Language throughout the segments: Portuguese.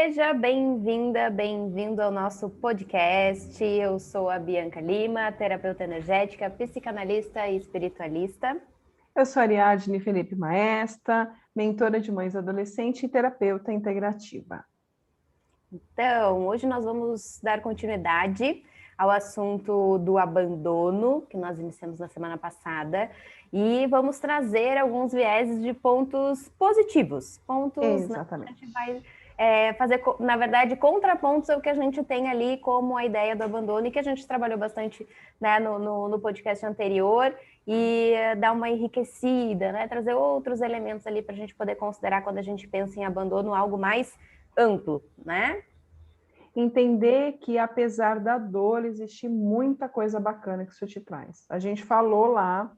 Seja bem-vinda, bem-vindo ao nosso podcast. Eu sou a Bianca Lima, terapeuta energética, psicanalista e espiritualista. Eu sou a Ariadne Felipe Maesta, mentora de mães adolescentes e terapeuta integrativa. Então, hoje nós vamos dar continuidade ao assunto do abandono, que nós iniciamos na semana passada, e vamos trazer alguns vieses de pontos positivos, pontos, né, que a gente vai fazer, na verdade, contrapontos ao que a gente tem ali como a ideia do abandono, e que a gente trabalhou bastante, né, no podcast anterior, e dar uma enriquecida, né, trazer outros elementos ali para a gente poder considerar quando a gente pensa em abandono algo mais amplo, né? Entender que, apesar da dor, existe muita coisa bacana que isso te traz. A gente falou lá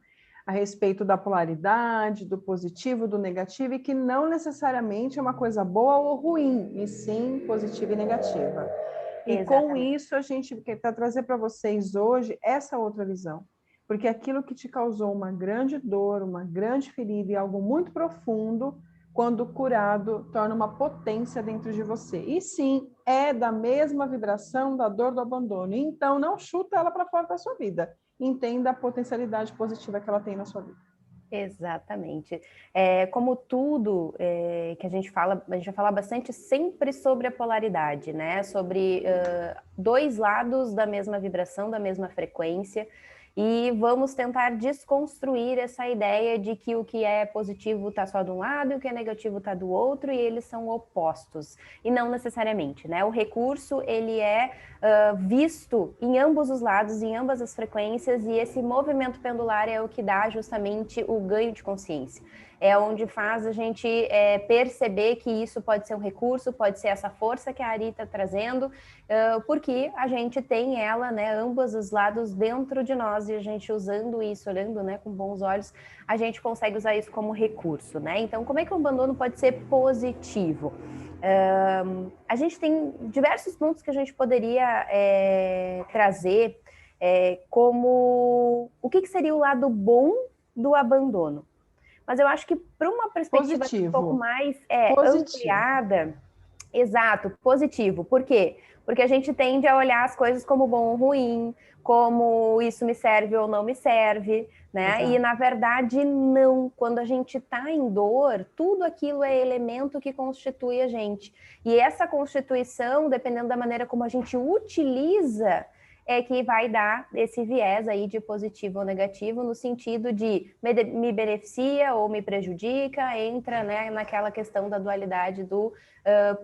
a respeito da polaridade, do positivo, do negativo, e que não necessariamente é uma coisa boa ou ruim, e sim positiva e negativa. E com isso, a gente quer trazer para vocês hoje essa outra visão. Porque aquilo que te causou uma grande dor, uma grande ferida e algo muito profundo, quando curado, torna uma potência dentro de você. E sim, é da mesma vibração da dor do abandono. Então, não chuta ela para fora da sua vida. Entenda a potencialidade positiva que ela tem na sua vida. Exatamente. Como tudo que a gente vai falar bastante sempre sobre a polaridade, né? Sobre dois lados da mesma vibração, da mesma frequência. E vamos tentar desconstruir essa ideia de que o que é positivo está só de um lado e o que é negativo está do outro, e eles são opostos. E não necessariamente, né? O recurso, ele é visto em ambos os lados, em ambas as frequências, e esse movimento pendular é o que dá justamente o ganho de consciência. É onde faz a gente perceber que isso pode ser um recurso, pode ser essa força que a Ari está trazendo, porque a gente tem ela, né, ambos os lados dentro de nós, e a gente usando isso, olhando, né, com bons olhos, a gente consegue usar isso como recurso, né? Então, como é que o abandono pode ser positivo? A gente tem diversos pontos que a gente poderia trazer como o que seria o lado bom do abandono. Mas eu acho que para uma perspectiva um pouco mais ampliada, exato, positivo. Por quê? Porque a gente tende a olhar as coisas como bom ou ruim, como isso me serve ou não me serve, né? Exato. E na verdade não. Quando a gente está em dor, tudo aquilo é elemento que constitui a gente. E essa constituição, dependendo da maneira como a gente utiliza, é que vai dar esse viés aí de positivo ou negativo, no sentido de me beneficia ou me prejudica, entra, né, naquela questão da dualidade do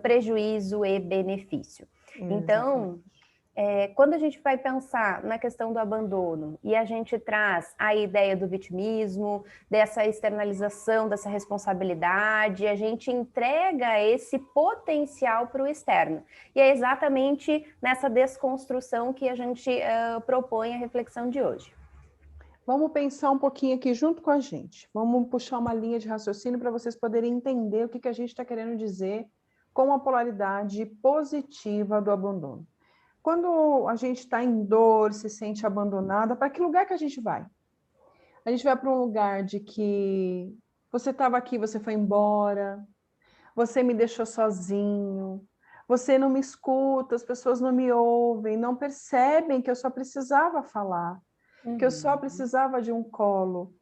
prejuízo e benefício. Então, quando a gente vai pensar na questão do abandono e a gente traz a ideia do vitimismo, dessa externalização, dessa responsabilidade, a gente entrega esse potencial para o externo. E é exatamente nessa desconstrução que a gente propõe a reflexão de hoje. Vamos pensar um pouquinho aqui junto com a gente. Vamos puxar uma linha de raciocínio para vocês poderem entender o que a gente está querendo dizer com a polaridade positiva do abandono. Quando a gente está em dor, se sente abandonada, para que lugar que a gente vai? A gente vai para um lugar de que você estava aqui, você foi embora, você me deixou sozinho, você não me escuta, as pessoas não me ouvem, não percebem que eu só precisava falar, que eu só precisava de um colo.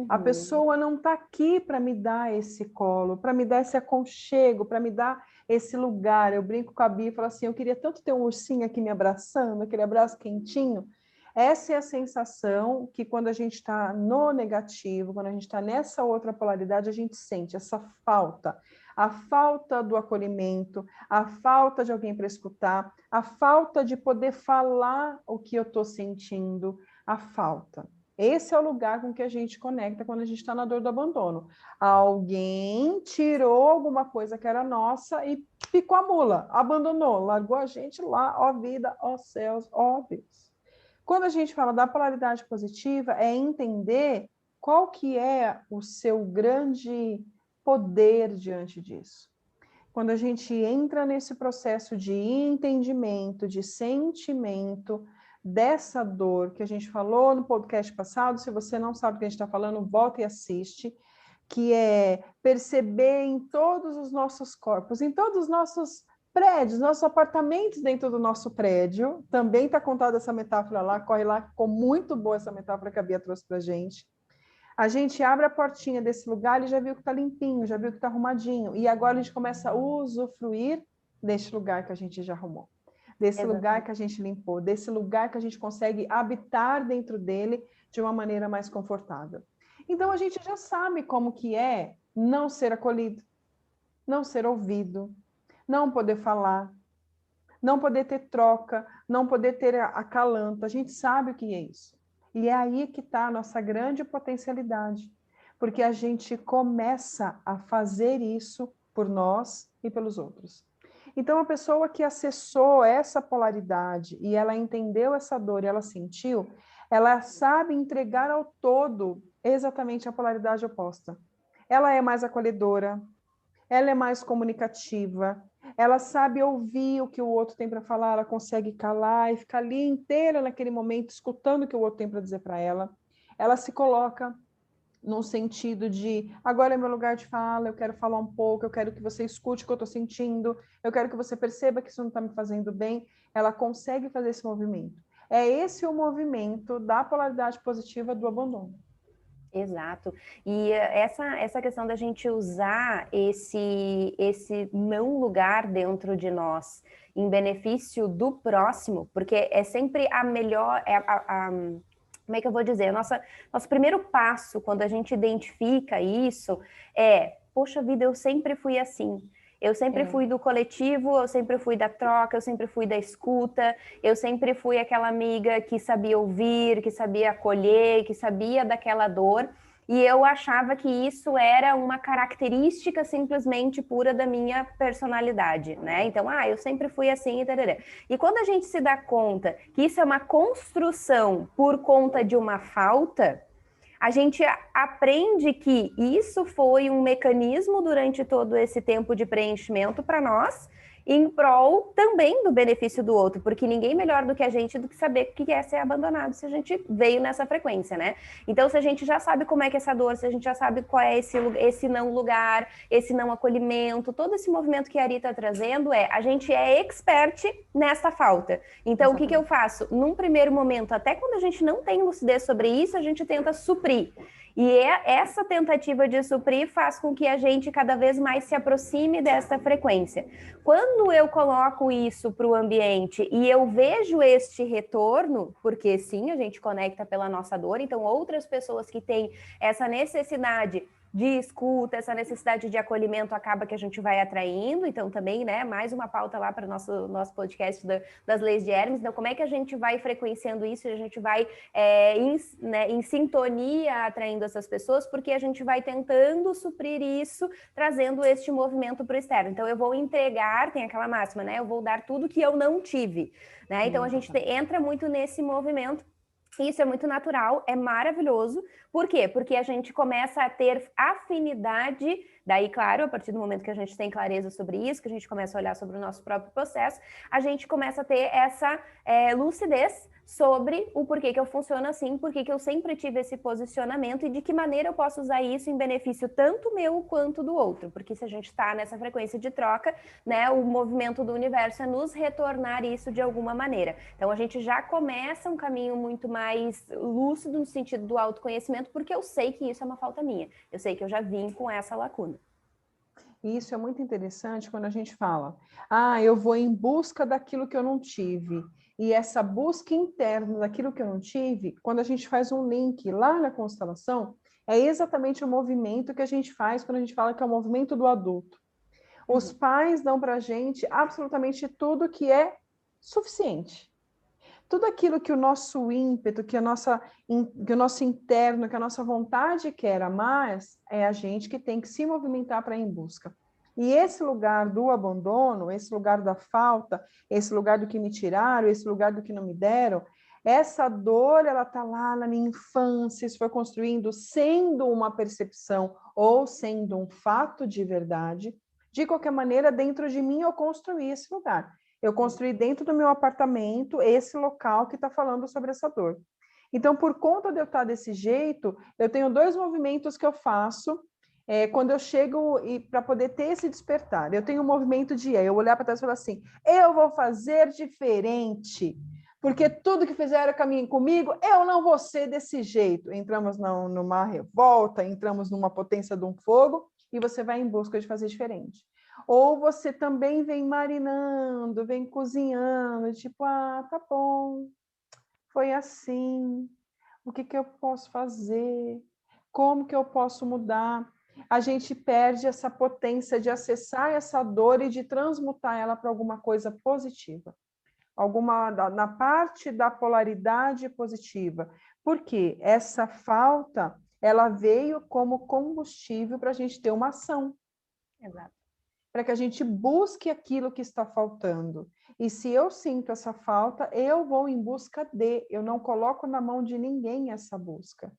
A pessoa não está aqui para me dar esse colo, para me dar esse aconchego, para me dar esse lugar. Eu brinco com a Bia e falo assim, eu queria tanto ter um ursinho aqui me abraçando, aquele abraço quentinho. Essa é a sensação que quando a gente está no negativo, quando a gente está nessa outra polaridade, a gente sente essa falta. A falta do acolhimento, a falta de alguém para escutar, a falta de poder falar o que eu estou sentindo, a falta. Esse é o lugar com que a gente conecta quando a gente está na dor do abandono. Alguém tirou alguma coisa que era nossa e picou a mula, abandonou, largou a gente lá, ó vida, ó céus, ó Deus. Quando a gente fala da polaridade positiva, é entender qual que é o seu grande poder diante disso. Quando a gente entra nesse processo de entendimento, de sentimento, dessa dor que a gente falou no podcast passado, se você não sabe o que a gente está falando, volta e assiste, que é perceber em todos os nossos corpos, em todos os nossos Prédios, nossos apartamentos dentro do nosso prédio, também está contada essa metáfora lá, corre lá, ficou muito boa essa metáfora que a Bia trouxe para a gente. A gente abre a portinha desse lugar e já viu que está limpinho, já viu que está arrumadinho, e agora a gente começa a usufruir deste lugar que a gente já arrumou, desse lugar que a gente limpou, desse lugar que a gente consegue habitar dentro dele de uma maneira mais confortável. Então a gente já sabe como que é não ser acolhido, não ser ouvido, não poder falar, não poder ter troca, não poder ter acalanto. A gente sabe o que é isso. E é aí que está a nossa grande potencialidade, porque a gente começa a fazer isso por nós e pelos outros. Então, a pessoa que acessou essa polaridade e ela entendeu essa dor e ela sentiu, ela sabe entregar ao todo exatamente a polaridade oposta. Ela é mais acolhedora, ela é mais comunicativa, ela sabe ouvir o que o outro tem para falar, ela consegue calar e ficar ali inteira naquele momento, escutando o que o outro tem para dizer para ela. Ela se coloca num sentido de, agora é meu lugar de fala, eu quero falar um pouco, eu quero que você escute o que eu estou sentindo, eu quero que você perceba que isso não está me fazendo bem. Ela consegue fazer esse movimento. É esse o movimento da polaridade positiva do abandono. Exato. E essa questão da gente usar esse não lugar dentro de nós em benefício do próximo, porque é sempre a melhor, como é que eu vou dizer? Nosso primeiro passo quando a gente identifica isso é, poxa vida, eu sempre fui assim. Eu sempre fui do coletivo, eu sempre fui da troca, eu sempre fui da escuta, eu sempre fui aquela amiga que sabia ouvir, que sabia acolher, que sabia daquela dor, e eu achava que isso era uma característica simplesmente pura da minha personalidade, né? Então, eu sempre fui assim e tarará. E quando a gente se dá conta que isso é uma construção por conta de uma falta, a gente aprende que isso foi um mecanismo durante todo esse tempo de preenchimento para nós, em prol também do benefício do outro, porque ninguém melhor do que a gente do que saber o que é ser abandonado se a gente veio nessa frequência, né? Então, se a gente já sabe como é que é essa dor, se a gente já sabe qual é esse não lugar, esse não acolhimento, todo esse movimento que a Ari está trazendo a gente é expert nessa falta. Então, o que eu faço? Num primeiro momento, até quando a gente não tem lucidez sobre isso, a gente tenta suprir. E essa tentativa de suprir faz com que a gente cada vez mais se aproxime dessa frequência. Quando eu coloco isso para o ambiente e eu vejo este retorno, porque sim, a gente conecta pela nossa dor, então outras pessoas que têm essa necessidade de escuta, essa necessidade de acolhimento acaba que a gente vai atraindo, então também, né, mais uma pauta lá para o nosso podcast das leis de Hermes, então como é que a gente vai frequenciando isso, a gente vai em sintonia atraindo essas pessoas, porque a gente vai tentando suprir isso, trazendo este movimento para o externo. Então eu vou entregar, tem aquela máxima, né, eu vou dar tudo que eu não tive, né, então a gente entra muito nesse movimento. Isso é muito natural, é maravilhoso. Por quê? Porque a gente começa a ter afinidade, daí, claro, a partir do momento que a gente tem clareza sobre isso, que a gente começa a olhar sobre o nosso próprio processo, a gente começa a ter essa lucidez sobre o porquê que eu funciono assim, porquê que eu sempre tive esse posicionamento e de que maneira eu posso usar isso em benefício tanto meu quanto do outro. Porque se a gente está nessa frequência de troca, né, o movimento do universo é nos retornar isso de alguma maneira. Então a gente já começa um caminho muito mais lúcido no sentido do autoconhecimento, porque eu sei que isso é uma falta minha. Eu sei que eu já vim com essa lacuna. E isso é muito interessante quando a gente fala, eu vou em busca daquilo que eu não tive. E essa busca interna daquilo que eu não tive, quando a gente faz um link lá na constelação, é exatamente o movimento que a gente faz quando a gente fala que é o movimento do adulto. Os pais dão para a gente absolutamente tudo que é suficiente. Tudo aquilo que o nosso ímpeto, que o nosso interno, que a nossa vontade quer a mais, é a gente que tem que se movimentar para ir em busca. E esse lugar do abandono, esse lugar da falta, esse lugar do que me tiraram, esse lugar do que não me deram, essa dor, ela está lá na minha infância, isso foi construindo sendo uma percepção ou sendo um fato de verdade. De qualquer maneira, dentro de mim eu construí esse lugar. Eu construí dentro do meu apartamento esse local que está falando sobre essa dor. Então, por conta de eu estar desse jeito, eu tenho 2 movimentos que eu faço Quando eu chego e para poder ter esse despertar, eu tenho um movimento de eu olhar para trás e falar assim, eu vou fazer diferente, porque tudo que fizeram caminho comigo, eu não vou ser desse jeito. Entramos numa revolta, entramos numa potência de um fogo, e você vai em busca de fazer diferente. Ou você também vem marinando, vem cozinhando, tipo, tá bom, foi assim, o que eu posso fazer? Como que eu posso mudar? A gente perde essa potência de acessar essa dor e de transmutar ela para alguma coisa positiva. Na parte da polaridade positiva. Porque essa falta, ela veio como combustível para a gente ter uma ação. Exato. Para que a gente busque aquilo que está faltando. E se eu sinto essa falta, eu vou em busca eu não coloco na mão de ninguém essa busca.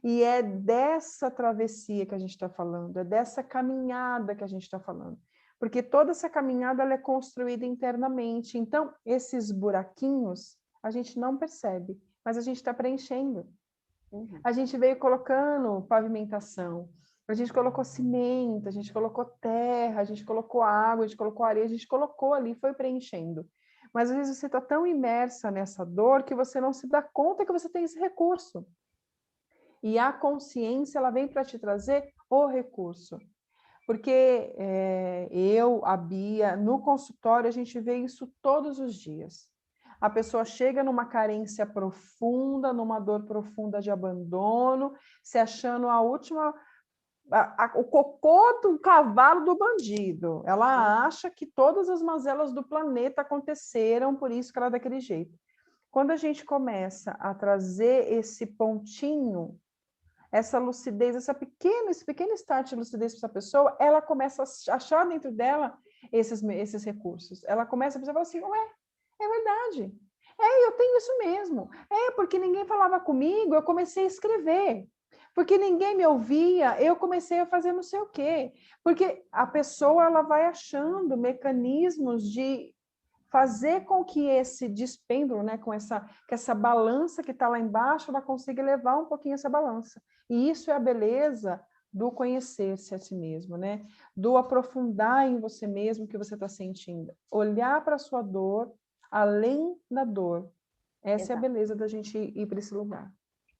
E é dessa travessia que a gente está falando, é dessa caminhada que a gente está falando. Porque toda essa caminhada ela é construída internamente. Então, esses buraquinhos, a gente não percebe, mas a gente está preenchendo. Uhum. A gente veio colocando pavimentação, a gente colocou cimento, a gente colocou terra, a gente colocou água, a gente colocou areia, a gente colocou ali, foi preenchendo. Mas às vezes você está tão imersa nessa dor que você não se dá conta que você tem esse recurso. E a consciência, ela vem para te trazer o recurso. Porque a Bia, no consultório, a gente vê isso todos os dias. A pessoa chega numa carência profunda, numa dor profunda de abandono, se achando a última... o cocô do cavalo do bandido. Ela acha que todas as mazelas do planeta aconteceram, por isso que ela é daquele jeito. Quando a gente começa a trazer esse pontinho, essa lucidez, esse pequeno start de lucidez para essa pessoa, ela começa a achar dentro dela esses recursos. Ela começa a pensar assim, ué, é verdade. Eu tenho isso mesmo. Porque ninguém falava comigo, eu comecei a escrever. Porque ninguém me ouvia, eu comecei a fazer não sei o quê. Porque a pessoa ela vai achando mecanismos de fazer com que esse dispêndulo, né, que essa balança que está lá embaixo, ela consiga levar um pouquinho essa balança. E isso é a beleza do conhecer-se a si mesmo, né? Do aprofundar em você mesmo o que você está sentindo. Olhar para a sua dor, além da dor. Essa é a beleza da gente ir para esse lugar.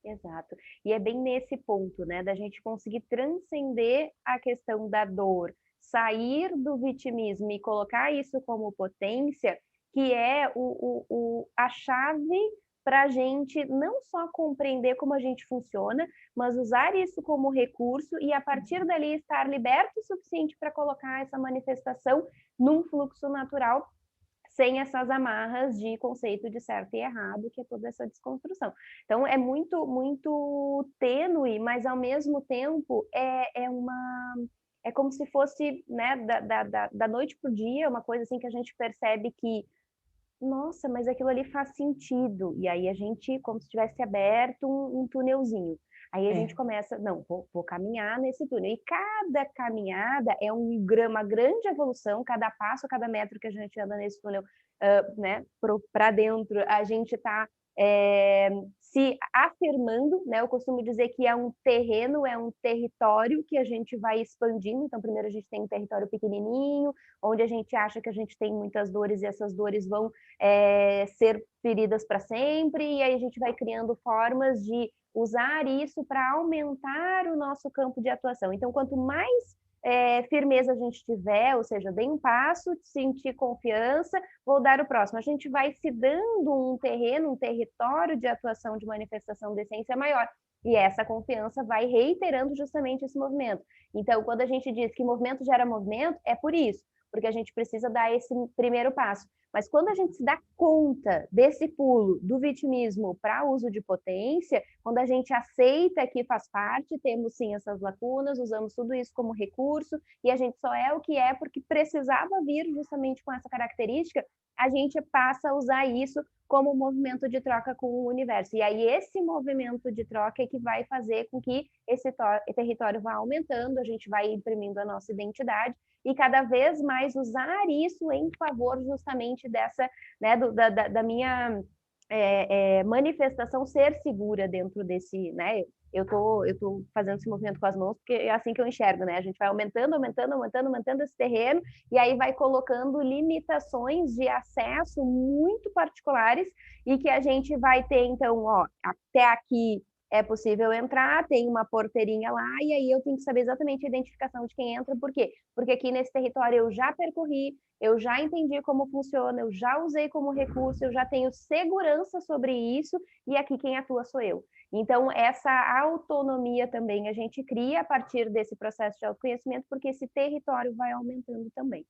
Exato. E é bem nesse ponto, né, da gente conseguir transcender a questão da dor, sair do vitimismo e colocar isso como potência, que é a chave para a gente não só compreender como a gente funciona, mas usar isso como recurso e a partir dali estar liberto o suficiente para colocar essa manifestação num fluxo natural, sem essas amarras de conceito de certo e errado, que é toda essa desconstrução. Então, é muito, muito tênue, mas, ao mesmo tempo, é como se fosse, né, da noite para o dia, uma coisa assim que a gente percebe que, nossa, mas aquilo ali faz sentido. E aí a gente, como se tivesse aberto um túnelzinho. Aí a gente começa, não, vou caminhar nesse túnel. E cada caminhada é uma grande evolução, cada passo, cada metro que a gente anda nesse túnel, né, para dentro, a gente está se afirmando, né? Eu costumo dizer que é um terreno, é um território que a gente vai expandindo. Então, primeiro a gente tem um território pequenininho, onde a gente acha que a gente tem muitas dores e essas dores vão ser feridas para sempre, e aí a gente vai criando formas de usar isso para aumentar o nosso campo de atuação. Então, quanto mais firmeza a gente tiver, ou seja, dei um passo, sentir confiança, vou dar o próximo. A gente vai se dando um terreno, um território de atuação, de manifestação de essência maior. E essa confiança vai reiterando justamente esse movimento. Então, quando a gente diz que movimento gera movimento, é por isso, porque a gente precisa dar esse primeiro passo. Mas quando a gente se dá conta desse pulo do vitimismo para uso de potência, quando a gente aceita que faz parte, temos sim essas lacunas, usamos tudo isso como recurso, e a gente só é o que é porque precisava vir justamente com essa característica, a gente passa a usar isso como um movimento de troca com o universo. E aí esse movimento de troca é que vai fazer com que esse território vá aumentando, a gente vai imprimindo a nossa identidade, e cada vez mais usar isso em favor justamente dessa, né, da minha manifestação ser segura dentro desse, né? Eu tô fazendo esse movimento com as mãos porque é assim que eu enxergo, né? A gente vai aumentando esse terreno e aí vai colocando limitações de acesso muito particulares e que a gente vai ter, então, ó, até aqui é possível entrar, tem uma porteirinha lá, e aí eu tenho que saber exatamente a identificação de quem entra, por quê? Porque aqui nesse território eu já percorri, eu já entendi como funciona, eu já usei como recurso, eu já tenho segurança sobre isso, e aqui quem atua sou eu. Então, essa autonomia também a gente cria a partir desse processo de autoconhecimento, porque esse território vai aumentando também.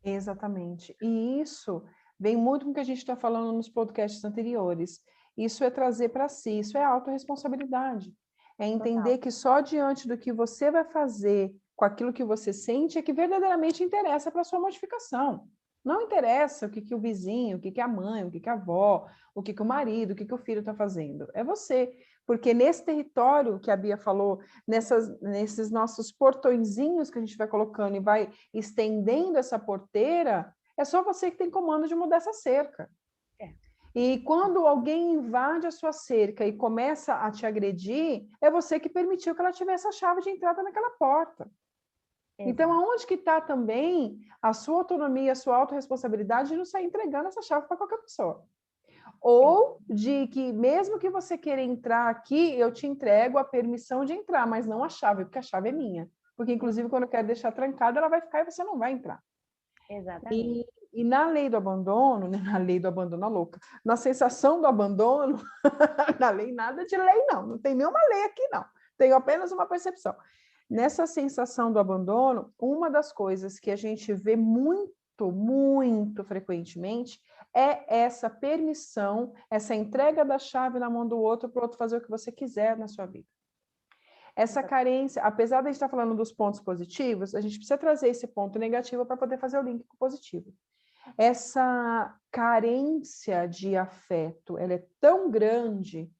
Exatamente. E isso vem muito com o que a gente está falando nos podcasts anteriores. Isso é trazer para si, isso é autorresponsabilidade. É entender Total. Que só diante do que você vai fazer com aquilo que você sente é que verdadeiramente interessa para a sua modificação. Não interessa o que o vizinho, o que a mãe, o que a avó, o que o marido, o que o filho está fazendo. É você. Porque nesse território que a Bia falou, nesses nossos portõezinhos que a gente vai colocando e vai estendendo essa porteira, é só você que tem comando de mudar essa cerca. E quando alguém invade a sua cerca e começa a te agredir, é você que permitiu que ela tivesse a chave de entrada naquela porta. Então, aonde que está também a sua autonomia, a sua autorresponsabilidade de não sair entregando essa chave para qualquer pessoa? Ou de que, mesmo que você queira entrar aqui, eu te entrego a permissão de entrar, mas não a chave, porque a chave é minha. Porque, inclusive, quando eu quero deixar trancada, ela vai ficar e você não vai entrar. Exatamente. E na lei do abandono, né? Na lei do abandono louca, na sensação do abandono, na lei nada de lei, não tem nenhuma lei aqui, não. Tem apenas uma percepção. Nessa sensação do abandono, uma das coisas que a gente vê muito frequentemente é essa permissão, essa entrega da chave na mão do outro para o outro fazer o que você quiser na sua vida. Essa carência, apesar de a gente estar falando dos pontos positivos, a gente precisa trazer esse ponto negativo para poder fazer o link com o positivo. Essa carência de afeto, ela é tão grande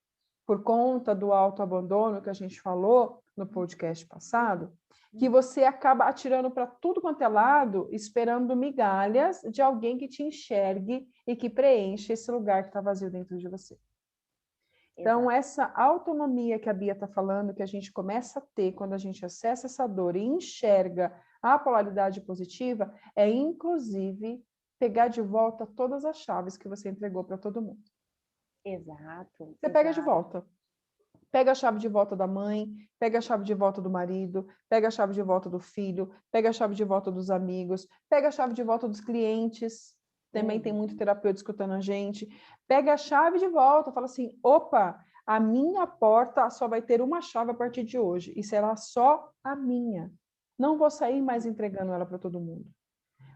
por conta do autoabandono que a gente falou no podcast passado, que você acaba atirando para tudo quanto é lado, esperando migalhas de alguém que te enxergue e que preencha esse lugar que está vazio dentro de você. Então, essa autonomia que a Bia está falando, que a gente começa a ter quando a gente acessa essa dor e enxerga a polaridade positiva, é, inclusive, pegar de volta todas as chaves que você entregou para todo mundo. Exato. Você pega de volta. Pega a chave de volta da mãe, pega a chave de volta do marido, pega a chave de volta do filho, pega a chave de volta dos amigos, pega a chave de volta dos clientes. Também tem muito terapeuta escutando a gente. Pega a chave de volta, fala assim, opa, a minha porta só vai ter uma chave a partir de hoje, e será só a minha. Não vou sair mais entregando ela para todo mundo.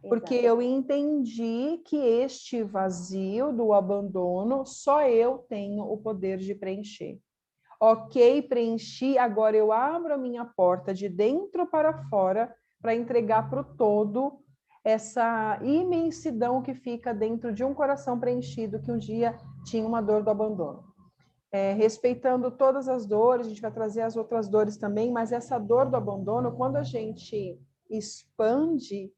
Porque eu entendi que este vazio do abandono, só eu tenho o poder de preencher. Ok, preenchi, agora eu abro a minha porta de dentro para fora para entregar para o todo essa imensidão que fica dentro de um coração preenchido que um dia tinha uma dor do abandono. Respeitando todas as dores, a gente vai trazer as outras dores também, mas essa dor do abandono, quando a gente expande,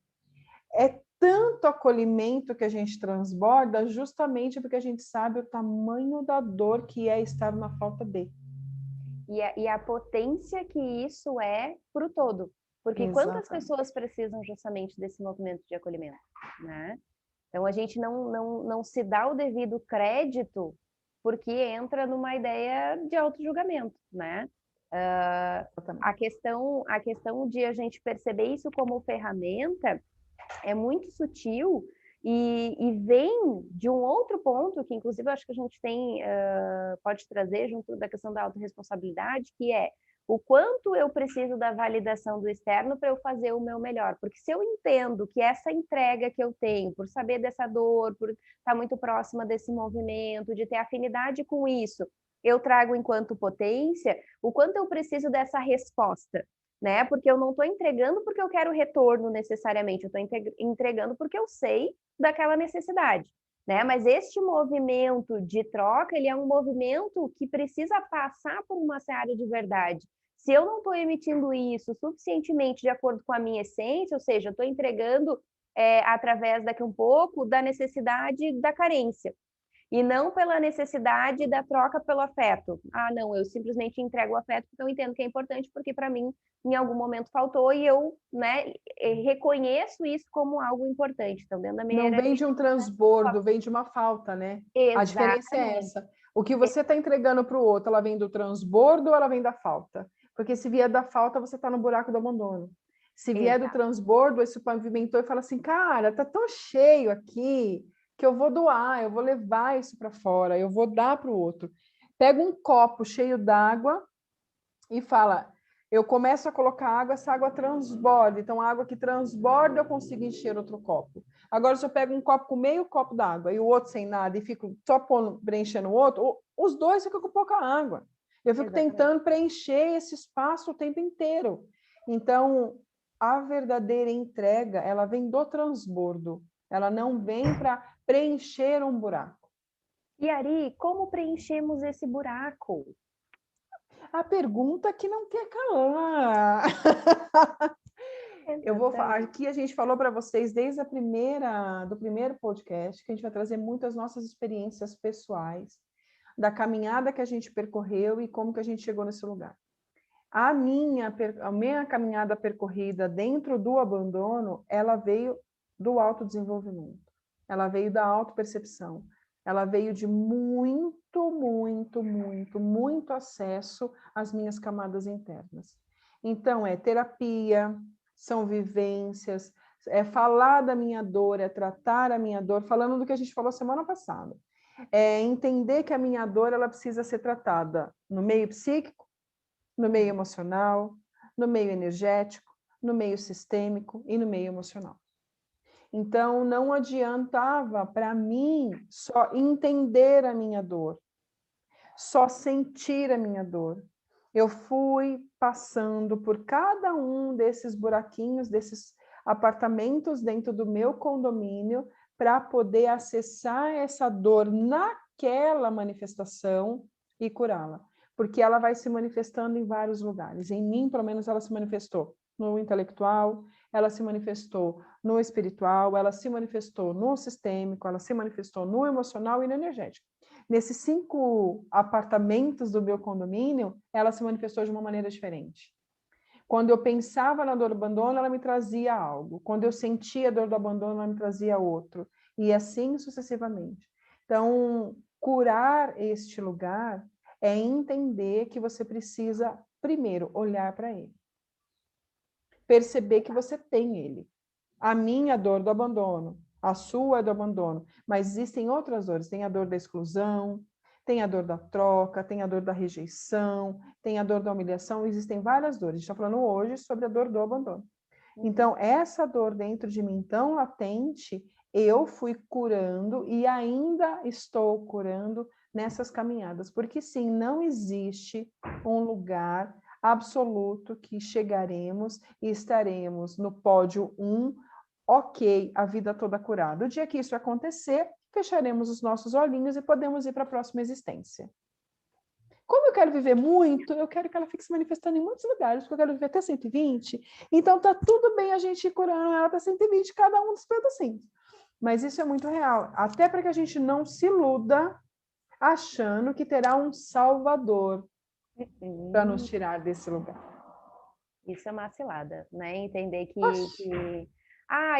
é tanto acolhimento que a gente transborda, justamente porque a gente sabe o tamanho da dor que é estar na falta de. E a potência que isso é para o todo. Porque quantas pessoas precisam justamente desse movimento de acolhimento, né? Então, a gente não se dá o devido crédito porque entra numa ideia de auto-julgamento, né? A questão de a gente perceber isso como ferramenta é muito sutil e vem de um outro ponto que, inclusive, eu acho que a gente pode trazer junto da questão da autorresponsabilidade, que é o quanto eu preciso da validação do externo para eu fazer o meu melhor. Porque se eu entendo que essa entrega que eu tenho, por saber dessa dor, por estar muito próxima desse movimento, de ter afinidade com isso, eu trago enquanto potência, o quanto eu preciso dessa resposta, né? Porque eu não estou entregando porque eu quero retorno necessariamente, eu estou entregando porque eu sei daquela necessidade, né? Mas este movimento de troca, ele é um movimento que precisa passar por uma seara de verdade. Se eu não estou emitindo isso suficientemente de acordo com a minha essência, ou seja, eu estou entregando através daqui um pouco da necessidade da carência. E não pela necessidade da troca pelo afeto. Ah, não, eu simplesmente entrego o afeto porque eu entendo que é importante, porque para mim, em algum momento faltou e eu, né, reconheço isso como algo importante. Então, dentro da minha Não vem de um transbordo, vem de uma falta, né? Exatamente. A diferença é essa. O que você está entregando para o outro, ela vem do transbordo ou ela vem da falta? Porque se vier da falta, você está no buraco do abandono. Se vier do transbordo, esse pavimentou e fala assim, cara, tá tão cheio aqui que eu vou doar, eu vou levar isso para fora, eu vou dar para o outro. Pega um copo cheio d'água e fala, eu começo a colocar água, essa água transborda. Então, a água que transborda, eu consigo encher outro copo. Agora, se eu pego um copo com meio copo d'água e o outro sem nada e fico só preenchendo o outro, os dois ficam com pouca água. Eu fico tentando preencher esse espaço o tempo inteiro. Então, a verdadeira entrega, ela vem do transbordo. Ela não vem para preencher um buraco. E Ari, como preenchemos esse buraco? A pergunta que não quer calar. Eu vou aqui a gente falou para vocês desde do primeiro podcast que a gente vai trazer muitas nossas experiências pessoais da caminhada que a gente percorreu e como que a gente chegou nesse lugar. A minha caminhada percorrida dentro do abandono, ela veio do autodesenvolvimento. Ela veio da autopercepção. Ela veio de muito, muito, muito, muito acesso às minhas camadas internas. Então, é terapia, são vivências, é falar da minha dor, é tratar a minha dor, falando do que a gente falou semana passada. É entender que a minha dor ela precisa ser tratada no meio psíquico, no meio emocional, no meio energético, no meio sistêmico e no meio emocional. Então, não adiantava para mim só entender a minha dor, só sentir a minha dor. Eu fui passando por cada um desses buraquinhos, desses apartamentos dentro do meu condomínio, para poder acessar essa dor naquela manifestação e curá-la. Porque ela vai se manifestando em vários lugares. Em mim, pelo menos, ela se manifestou no intelectual, ela se manifestou no espiritual, ela se manifestou no sistêmico, ela se manifestou no emocional e no energético. Nesses 5 apartamentos do meu condomínio, ela se manifestou de uma maneira diferente. Quando eu pensava na dor do abandono, ela me trazia algo. Quando eu sentia a dor do abandono, ela me trazia outro. E assim sucessivamente. Então, curar este lugar é entender que você precisa, primeiro, olhar para ele. Perceber que você tem ele. A minha dor do abandono, a sua é do abandono, mas existem outras dores. Tem a dor da exclusão, tem a dor da troca, tem a dor da rejeição, tem a dor da humilhação, existem várias dores. A gente está falando hoje sobre a dor do abandono. Então, essa dor dentro de mim tão latente, eu fui curando e ainda estou curando nessas caminhadas. Porque, sim, não existe um lugar absoluto que chegaremos e estaremos no pódio 1, ok, a vida toda curada. O dia que isso acontecer, fecharemos os nossos olhinhos e podemos ir para a próxima existência. Como eu quero viver muito, eu quero que ela fique se manifestando em muitos lugares, porque eu quero viver até 120. Então, tá tudo bem a gente ir curando ela para 120, cada um dos pedacinhos. Mas isso é muito real. Até para que a gente não se iluda achando que terá um salvador para nos tirar desse lugar. Isso é uma cilada, né? Entender que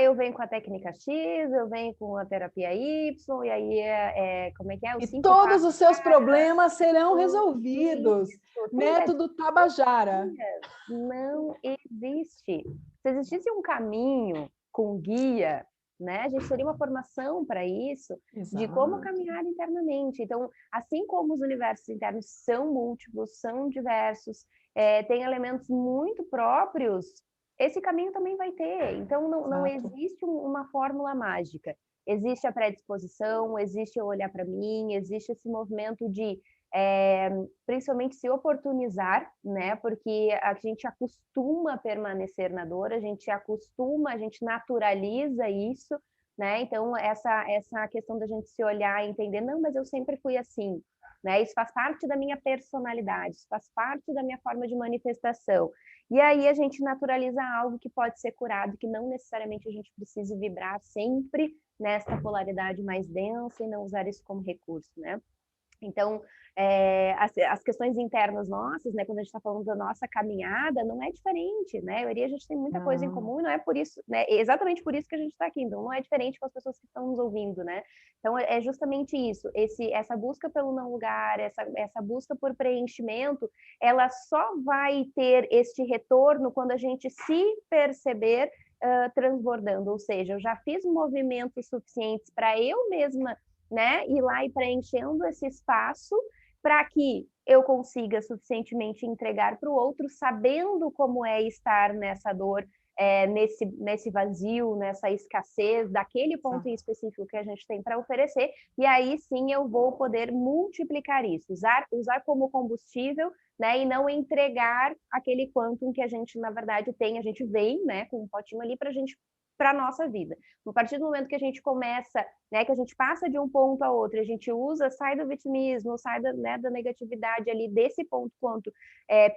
eu venho com a técnica X, eu venho com a terapia Y, e aí como é que é? E todos os seus problemas serão resolvidos. Método Tabajara. Não existe. Se existisse um caminho com guia, né? A gente teria uma formação para isso, de como caminhar internamente. Então, assim como os universos internos são múltiplos, são diversos, tem elementos muito próprios, esse caminho também vai ter. Então, não existe uma fórmula mágica. Existe a predisposição, existe o olhar para mim, existe esse movimento de principalmente se oportunizar, né? Porque a gente acostuma a permanecer na dor, a gente naturaliza isso, né? Então, essa questão da gente se olhar e entender, não, mas eu sempre fui assim, né? Isso faz parte da minha personalidade, isso faz parte da minha forma de manifestação. E aí a gente naturaliza algo que pode ser curado, que não necessariamente a gente precise vibrar sempre nessa polaridade mais densa e não usar isso como recurso, né? Então, as questões internas nossas, né, quando a gente está falando da nossa caminhada, não é diferente, né? A gente tem muita coisa em comum e não é por isso, né? Exatamente por isso que a gente está aqui. Então, não é diferente com as pessoas que estão nos ouvindo, né? Então, é justamente isso. Essa busca pelo não lugar, essa busca por preenchimento, ela só vai ter este retorno quando a gente se perceber transbordando. Ou seja, eu já fiz movimentos suficientes para eu mesma, né, ir lá e preenchendo esse espaço para que eu consiga suficientemente entregar para o outro, sabendo como é estar nessa dor, nesse vazio, nessa escassez, daquele ponto em específico que a gente tem para oferecer, e aí sim eu vou poder multiplicar isso, usar como combustível, né, e não entregar aquele quantum que a gente, na verdade, tem, a gente vem, né, com um potinho ali para a nossa vida. A partir do momento que a gente começa, né, que a gente passa de um ponto a outro, a gente sai do vitimismo, sai da negatividade ali, desse ponto quanto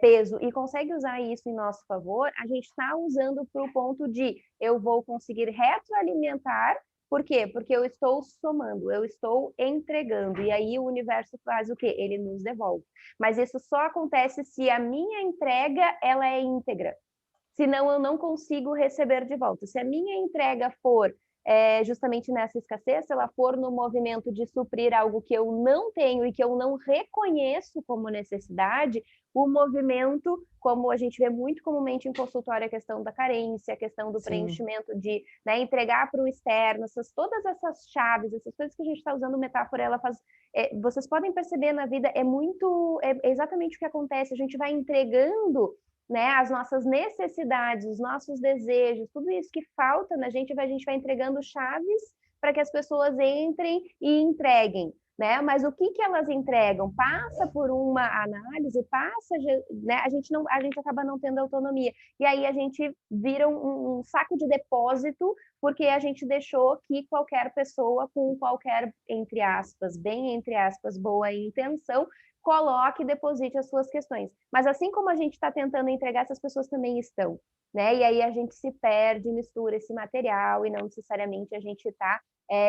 peso, e consegue usar isso em nosso favor, a gente está usando para o ponto de eu vou conseguir retroalimentar. Por quê? Porque eu estou somando, eu estou entregando, e aí o universo faz o quê? Ele nos devolve. Mas isso só acontece se a minha entrega ela é íntegra. Senão eu não consigo receber de volta. Se a minha entrega for justamente nessa escassez, se ela for no movimento de suprir algo que eu não tenho e que eu não reconheço como necessidade, o movimento, como a gente vê muito comumente em consultório, a questão da carência, a questão do preenchimento de, né, entregar para o externo, todas essas chaves, essas coisas que a gente está usando metáfora, ela faz. Vocês podem perceber na vida, é exatamente o que acontece, a gente vai entregando, né, as nossas necessidades, os nossos desejos, tudo isso que falta na gente, a gente vai entregando chaves para que as pessoas entrem e entreguem, né? Mas o que elas entregam? Passa por uma análise, né? A gente acaba não tendo autonomia. E aí a gente vira um saco de depósito, porque a gente deixou que qualquer pessoa com qualquer, entre aspas, bem entre aspas, boa intenção, coloque e deposite as suas questões. Mas assim como a gente está tentando entregar, essas pessoas também estão, né? E aí a gente se perde, mistura esse material e não necessariamente a gente está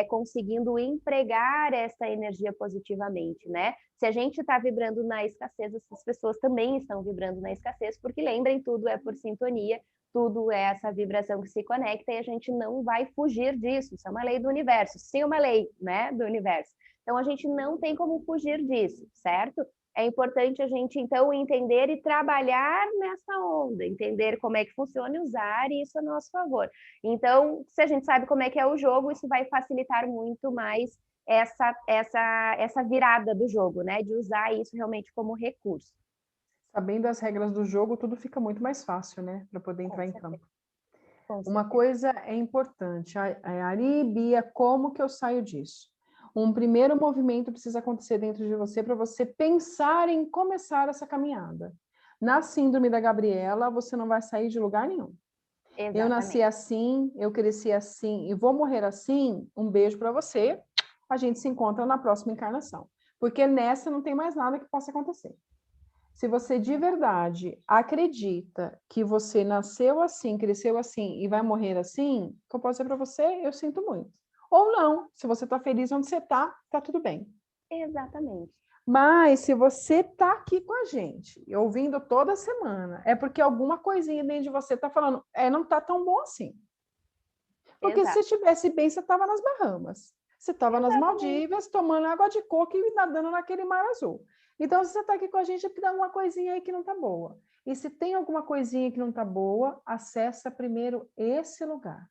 conseguindo empregar essa energia positivamente, né? Se a gente está vibrando na escassez, essas pessoas também estão vibrando na escassez, porque lembrem, tudo é por sintonia, tudo é essa vibração que se conecta e a gente não vai fugir disso. Isso é uma lei do universo, sim, uma lei, né, do universo. Então, a gente não tem como fugir disso, certo? É importante a gente, então, entender e trabalhar nessa onda, entender como é que funciona e usar isso a nosso favor. Então, se a gente sabe como é que é o jogo, isso vai facilitar muito mais essa virada do jogo, né? De usar isso realmente como recurso. Sabendo as regras do jogo, tudo fica muito mais fácil, né? Para poder entrar em campo. Uma coisa é importante, Ari, Bia, como que eu saio disso? Um primeiro movimento precisa acontecer dentro de você para você pensar em começar essa caminhada. Na síndrome da Gabriela, você não vai sair de lugar nenhum. Exatamente. Eu nasci assim, eu cresci assim e vou morrer assim. Um beijo para você. A gente se encontra na próxima encarnação. Porque nessa não tem mais nada que possa acontecer. Se você de verdade acredita que você nasceu assim, cresceu assim e vai morrer assim, o que eu posso dizer para você, eu sinto muito. Ou não, se você está feliz onde você está, tá tudo bem. Exatamente. Mas se você está aqui com a gente, ouvindo toda semana, é porque alguma coisinha dentro de você está falando, não está tão bom assim. Porque se estivesse bem, você estava nas Bahamas. Você estava nas Maldivas, tomando água de coco e nadando naquele mar azul. Então, se você está aqui com a gente, é porque tem alguma coisinha aí que não está boa. E se tem alguma coisinha que não está boa, acessa primeiro esse lugar.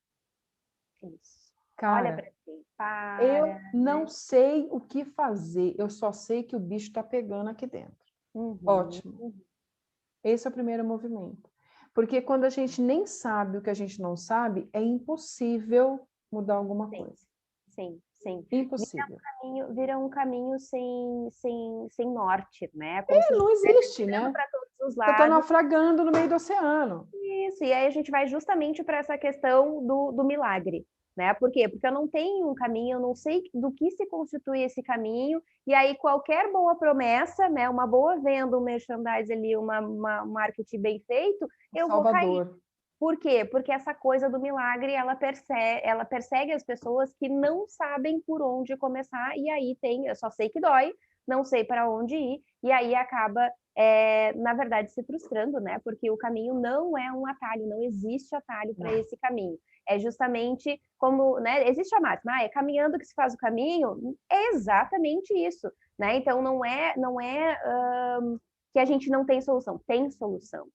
Isso. Cara, olha para eu não sei o que fazer, eu só sei que o bicho está pegando aqui dentro. Ótimo. Esse é o primeiro movimento. Porque quando a gente nem sabe o que a gente não sabe, é impossível mudar alguma coisa. Sim. Impossível. Vira um caminho sem norte, né? Não existe, né? Para todos os lados. Você está naufragando no meio do oceano. Isso, e aí a gente vai justamente para essa questão do milagre, né? Por quê? Porque eu não tenho um caminho, eu não sei do que se constitui esse caminho, e aí qualquer boa promessa, né, uma boa venda, um merchandise ali, um marketing bem feito, eu vou cair. Por quê? Porque essa coisa do milagre, ela persegue as pessoas que não sabem por onde começar, e aí eu só sei que dói, não sei para onde ir, e aí acaba, na verdade, se frustrando, né? Porque o caminho não é um atalho, não existe atalho para esse caminho. É justamente como, né? Existe a máxima, é caminhando que se faz o caminho, é exatamente isso, né? Então não é que a gente não tem solução, tem solução.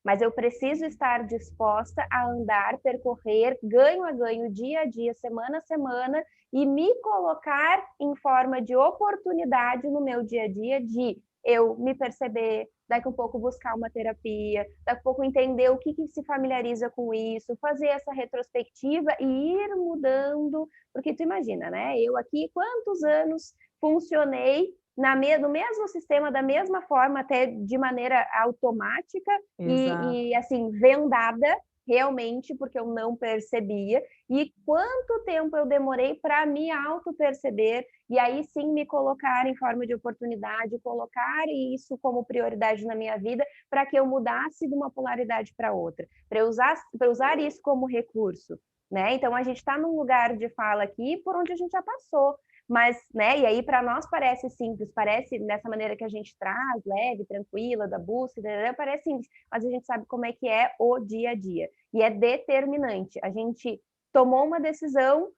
Mas eu preciso estar disposta a andar, percorrer, ganho a ganho, dia a dia, semana a semana, e me colocar em forma de oportunidade no meu dia a dia de eu me perceber, daqui a pouco buscar uma terapia, daqui a pouco entender o que se familiariza com isso, fazer essa retrospectiva e ir mudando, porque tu imagina, né? Eu aqui, quantos anos funcionei no mesmo sistema, da mesma forma, até de maneira automática e assim, vendada, realmente, porque eu não percebia. E quanto tempo eu demorei para me auto-perceber e aí sim me colocar em forma de oportunidade, colocar isso como prioridade na minha vida para que eu mudasse de uma polaridade para outra, para usar isso como recurso. Né? Então, a gente está num lugar de fala aqui por onde a gente já passou. Mas, né, e aí para nós parece simples, parece dessa maneira que a gente traz, leve, tranquila, da busca, parece simples, mas a gente sabe como é que é o dia a dia. E é determinante. A gente tomou uma decisão,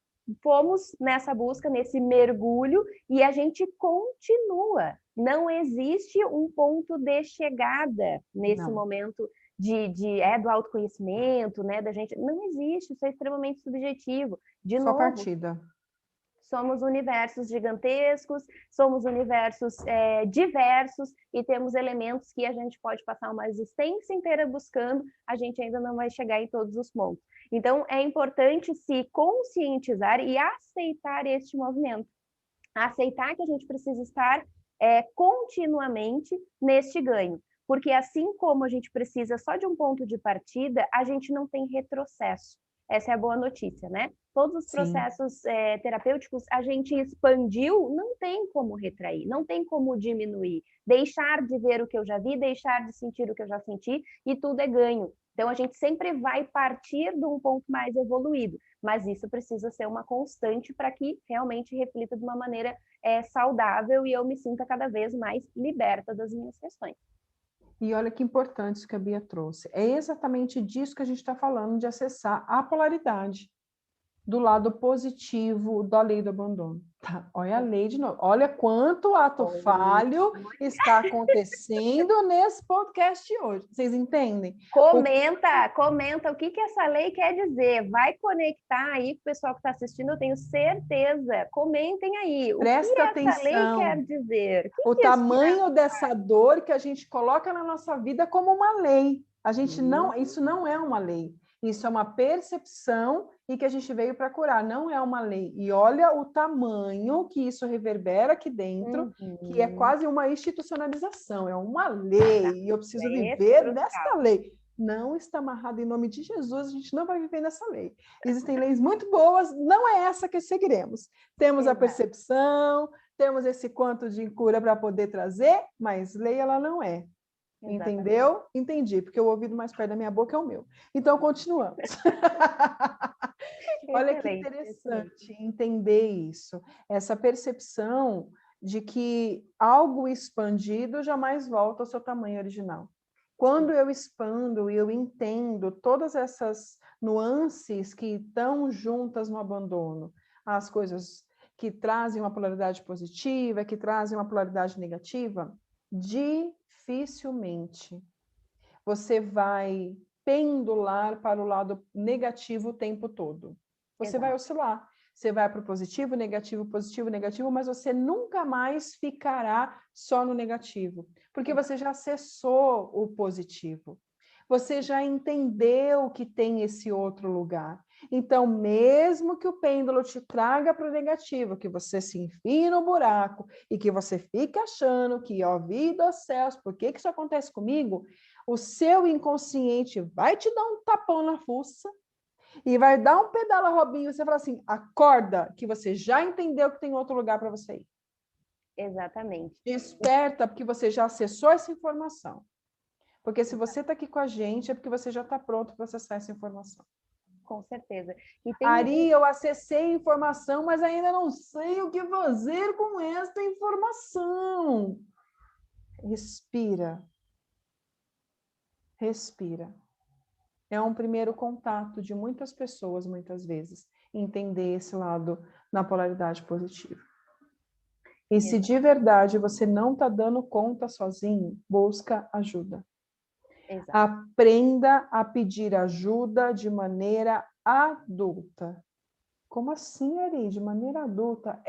fomos nessa busca, nesse mergulho, e a gente continua. Não existe um ponto de chegada nesse momento do autoconhecimento, né, da gente. Não existe, isso é extremamente subjetivo. De novo, partida. Somos universos gigantescos, somos universos diversos e temos elementos que a gente pode passar uma existência inteira buscando, a gente ainda não vai chegar em todos os pontos. Então, é importante se conscientizar e aceitar este movimento. Aceitar que a gente precisa estar continuamente neste ganho. Porque assim como a gente precisa só de um ponto de partida, a gente não tem retrocesso. Essa é a boa notícia, né? Todos os processos terapêuticos a gente expandiu, não tem como retrair, não tem como diminuir, deixar de ver o que eu já vi, deixar de sentir o que eu já senti, e tudo é ganho. Então, a gente sempre vai partir de um ponto mais evoluído, mas isso precisa ser uma constante para que realmente reflita de uma maneira saudável e eu me sinta cada vez mais liberta das minhas questões. E olha que importante isso que a Bia trouxe. É exatamente disso que a gente está falando, de acessar a polaridade do lado positivo da lei do abandono. Tá, olha a lei de novo. Olha quanto ato falho está acontecendo nesse podcast hoje. Vocês entendem? Comenta o que essa lei quer dizer. Vai conectar aí com o pessoal que está assistindo, eu tenho certeza. Comentem aí. Presta atenção. Essa lei quer dizer? O tamanho dessa dor que a gente coloca na nossa vida como uma lei. A gente isso não é uma lei. Isso é uma percepção e que a gente veio para curar, não é uma lei. E olha o tamanho que isso reverbera aqui dentro, que é quase uma institucionalização, é uma lei, e eu preciso viver nesta lei. Não está amarrado em nome de Jesus, a gente não vai viver nessa lei. Existem leis muito boas, não é essa que seguiremos. Temos a percepção, temos esse quanto de cura para poder trazer, mas lei ela não é. Entendeu? Entendi, porque o ouvido mais perto da minha boca é o meu. Então, continuamos. Olha que interessante entender isso. Essa percepção de que algo expandido jamais volta ao seu tamanho original. Quando eu expando e eu entendo todas essas nuances que estão juntas no abandono, as coisas que trazem uma polaridade positiva, que trazem uma polaridade negativa, dificilmente você vai pendular para o lado negativo o tempo todo. Você vai oscilar. Você vai para o positivo, negativo, mas você nunca mais ficará só no negativo, porque você já acessou o positivo. Você já entendeu que tem esse outro lugar. Então, mesmo que o pêndulo te traga para o negativo, que você se enfie no buraco e que você fique achando que, ó, vida aos céus, por que isso acontece comigo? O seu inconsciente vai te dar um tapão na fuça E vai dar um pedala, Robinho, você fala assim, acorda, que você já entendeu que tem outro lugar para você ir. Exatamente. Desperta, porque você já acessou essa informação. Porque se você está aqui com a gente, é porque você já está pronto para acessar essa informação. Com certeza. Ari, eu acessei a informação, mas ainda não sei o que fazer com esta informação. Respira. Respira. É um primeiro contato de muitas pessoas, muitas vezes, entender esse lado na polaridade positiva. E se de verdade você não está dando conta sozinho, busca ajuda. Exato. Aprenda a pedir ajuda de maneira adulta. Como assim, Ari? De maneira adulta?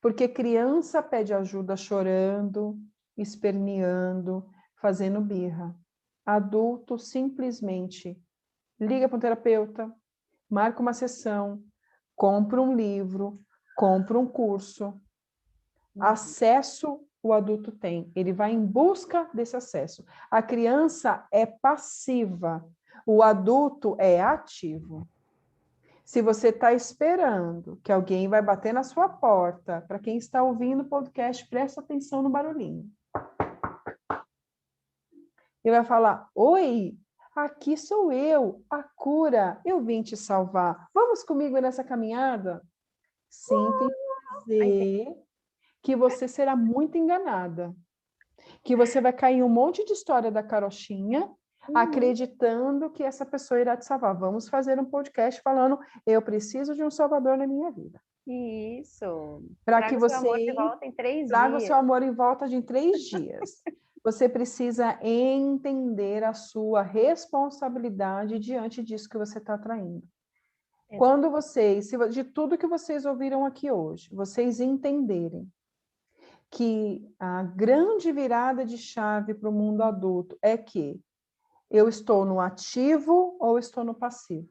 Porque criança pede ajuda chorando, esperneando, fazendo birra. Adulto simplesmente liga para um terapeuta, marca uma sessão, compra um livro, compra um curso. Acesso o adulto tem, ele vai em busca desse acesso. A criança é passiva, o adulto é ativo. Se você está esperando que alguém vai bater na sua porta, para quem está ouvindo o podcast, presta atenção no barulhinho. Ele vai falar, oi, aqui sou eu, a cura, eu vim te salvar. Vamos comigo nessa caminhada? Sinta dizer que você será muito enganada. Que você vai cair em um monte de história da carochinha, acreditando que essa pessoa irá te salvar. Vamos fazer um podcast falando, eu preciso de um salvador na minha vida. Isso. Para que você traga o seu amor de volta em 3 dias. Traga o seu amor em volta de 3 dias. Você precisa entender a sua responsabilidade diante disso que você está atraindo. Quando vocês, de tudo que vocês ouviram aqui hoje, vocês entenderem que a grande virada de chave para o mundo adulto é que eu estou no ativo ou estou no passivo.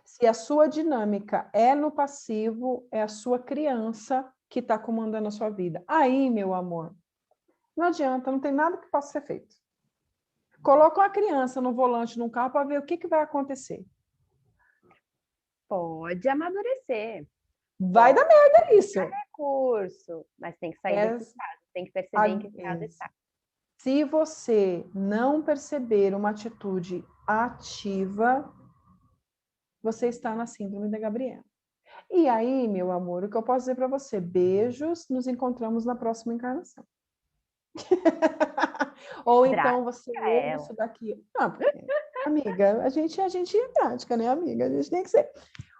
Se a sua dinâmica é no passivo, é a sua criança que está comandando a sua vida. Aí, meu amor, não adianta, não tem nada que possa ser feito. Coloca uma criança no volante de um carro para ver o que vai acontecer. Pode amadurecer. Vai dar merda isso. É recurso, mas tem que sair desse estado, tem que perceber em que estado está. Se você não perceber uma atitude ativa, você está na síndrome da Gabriela. E aí, meu amor, o que eu posso dizer para você? Beijos, nos encontramos na próxima encarnação. Ou então você ouve isso daqui. Não, porque, amiga, a gente é prática, né, amiga? A gente tem que ser.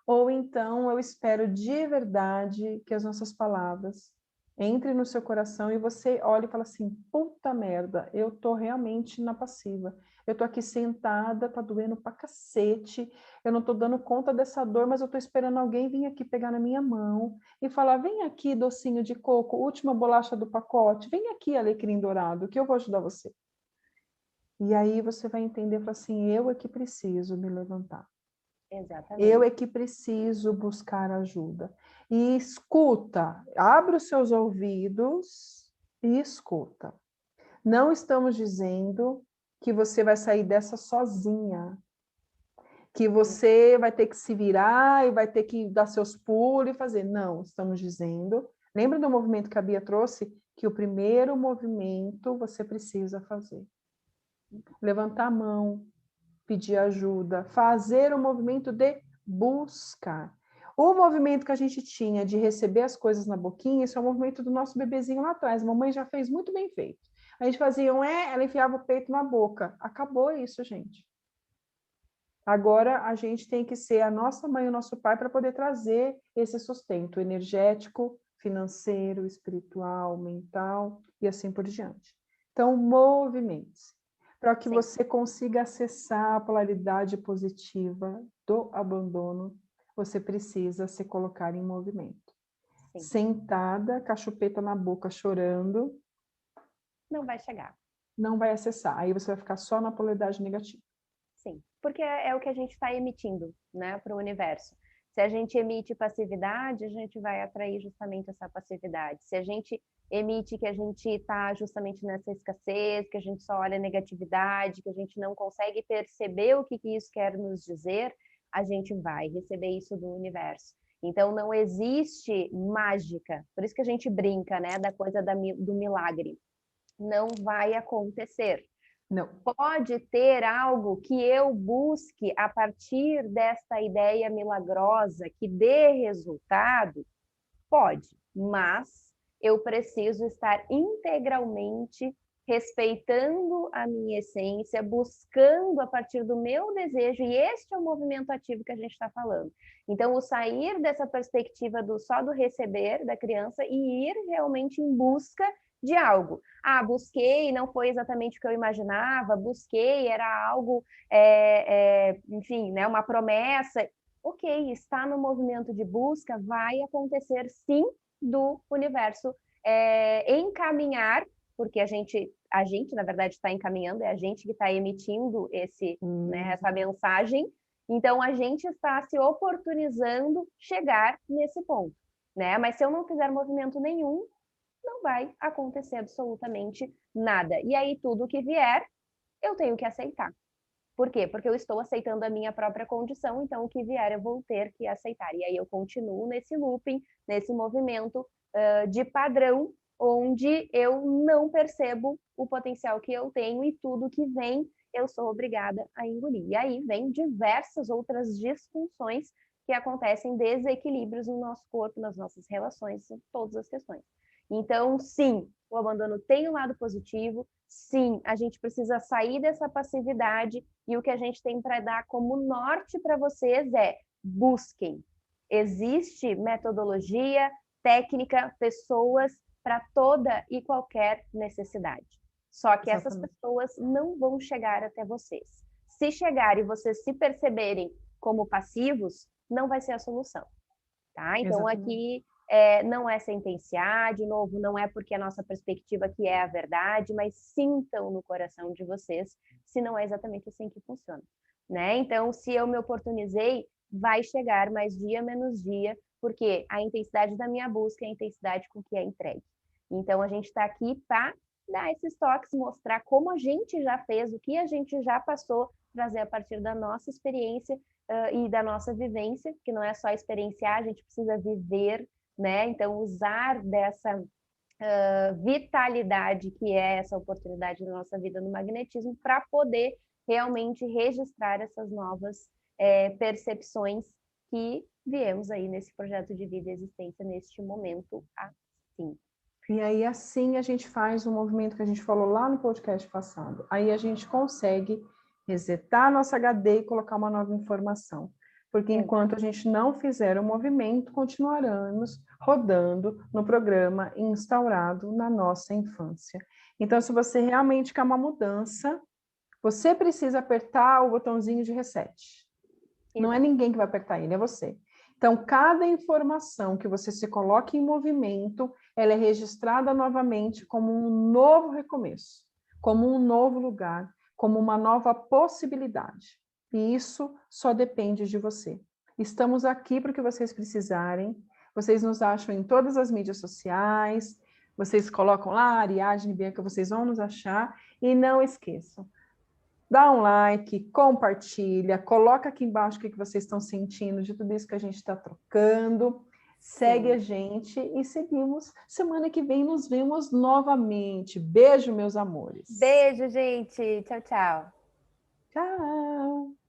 Ou então eu espero de verdade que as nossas palavras entrem no seu coração e você olhe e fala assim, puta merda, eu tô realmente na passiva. Eu tô aqui sentada, tá doendo pra cacete, eu não tô dando conta dessa dor, mas eu tô esperando alguém vir aqui pegar na minha mão e falar, vem aqui, docinho de coco, última bolacha do pacote, vem aqui, alecrim dourado, que eu vou ajudar você. E aí você vai entender, fala assim, eu é que preciso me levantar. Exatamente. Eu é que preciso buscar ajuda. E escuta, abre os seus ouvidos e escuta. Não estamos dizendo que você vai sair dessa sozinha, que você vai ter que se virar e vai ter que dar seus pulos e fazer. Não, estamos dizendo... Lembra do movimento que a Bia trouxe? Que o primeiro movimento você precisa fazer. Levantar a mão, pedir ajuda, fazer o movimento de buscar. O movimento que a gente tinha de receber as coisas na boquinha, isso é o movimento do nosso bebezinho lá atrás. A mamãe já fez muito bem feito. A gente fazia ela enfiava o peito na boca. Acabou isso, gente. Agora a gente tem que ser a nossa mãe e o nosso pai para poder trazer esse sustento energético, financeiro, espiritual, mental e assim por diante. Então, movimente-se. Para que você consiga acessar a polaridade positiva do abandono, você precisa se colocar em movimento. Sim. Sentada, com a chupeta na boca, chorando. Não vai chegar. Não vai acessar. Aí você vai ficar só na polaridade negativa. Sim, porque é o que a gente está emitindo, né, para o universo. Se a gente emite passividade, a gente vai atrair justamente essa passividade. Se a gente emite que a gente está justamente nessa escassez, que a gente só olha a negatividade, que a gente não consegue perceber o que isso quer nos dizer, a gente vai receber isso do universo. Então, não existe mágica. Por isso que a gente brinca, né, da coisa do milagre. Não vai acontecer. Não. Pode ter algo que eu busque a partir desta ideia milagrosa que dê resultado? Pode, mas eu preciso estar integralmente respeitando a minha essência, buscando a partir do meu desejo, e este é o movimento ativo que a gente está falando. Então, o sair dessa perspectiva só do receber da criança e ir realmente em busca de algo. Ah, busquei, não foi exatamente o que eu imaginava, busquei, era algo, enfim, né, uma promessa. Ok, está no movimento de busca, vai acontecer sim do universo encaminhar, porque a gente, na verdade, está encaminhando, é a gente que está emitindo né, essa mensagem, então a gente está se oportunizando chegar nesse ponto, né? Mas se eu não fizer movimento nenhum, não vai acontecer absolutamente nada. E aí, tudo que vier, eu tenho que aceitar. Por quê? Porque eu estou aceitando a minha própria condição, então o que vier eu vou ter que aceitar. E aí eu continuo nesse looping, nesse movimento de padrão, onde eu não percebo o potencial que eu tenho e tudo que vem eu sou obrigada a engolir. E aí vem diversas outras disfunções que acontecem, desequilíbrios no nosso corpo, nas nossas relações, em todas as questões. Então, sim, o abandono tem um lado positivo, sim, a gente precisa sair dessa passividade e o que a gente tem para dar como norte para vocês é busquem. Existe metodologia, técnica, pessoas para toda e qualquer necessidade. Só que essas pessoas não vão chegar até vocês. Se chegarem e vocês se perceberem como passivos, não vai ser a solução. Tá? Então, aqui não é sentenciar, de novo, não é porque a nossa perspectiva aqui é a verdade, mas sintam no coração de vocês se não é exatamente assim que funciona. Né? Então, se eu me oportunizei, vai chegar mais dia menos dia, porque a intensidade da minha busca é a intensidade com que é entregue. Então, a gente está aqui para dar esses toques, mostrar como a gente já fez, o que a gente já passou, trazer a partir da nossa experiência e da nossa vivência, que não é só experienciar, a gente precisa viver, né? Então, usar dessa vitalidade que é essa oportunidade da nossa vida no magnetismo para poder realmente registrar essas novas percepções que viemos aí nesse projeto de vida e existência neste momento assim. E aí, assim, a gente faz o movimento que a gente falou lá no podcast passado. Aí a gente consegue resetar nossa HD e colocar uma nova informação. Porque enquanto a gente não fizer o movimento, continuaremos rodando no programa instaurado na nossa infância. Então, se você realmente quer uma mudança, você precisa apertar o botãozinho de reset. Não é ninguém que vai apertar ele, é você. Então, cada informação que você se coloca em movimento, ela é registrada novamente como um novo recomeço, como um novo lugar, como uma nova possibilidade. E isso só depende de você. Estamos aqui para o que vocês precisarem. Vocês nos acham em todas as mídias sociais. Vocês colocam lá, Ariadne, Bianca, vocês vão nos achar. E não esqueçam, dá um like, compartilha, coloca aqui embaixo o que vocês estão sentindo de tudo isso que a gente está trocando. Segue a gente e seguimos. Semana que vem nos vemos novamente. Beijo, meus amores. Beijo, gente. Tchau, tchau. Tchau.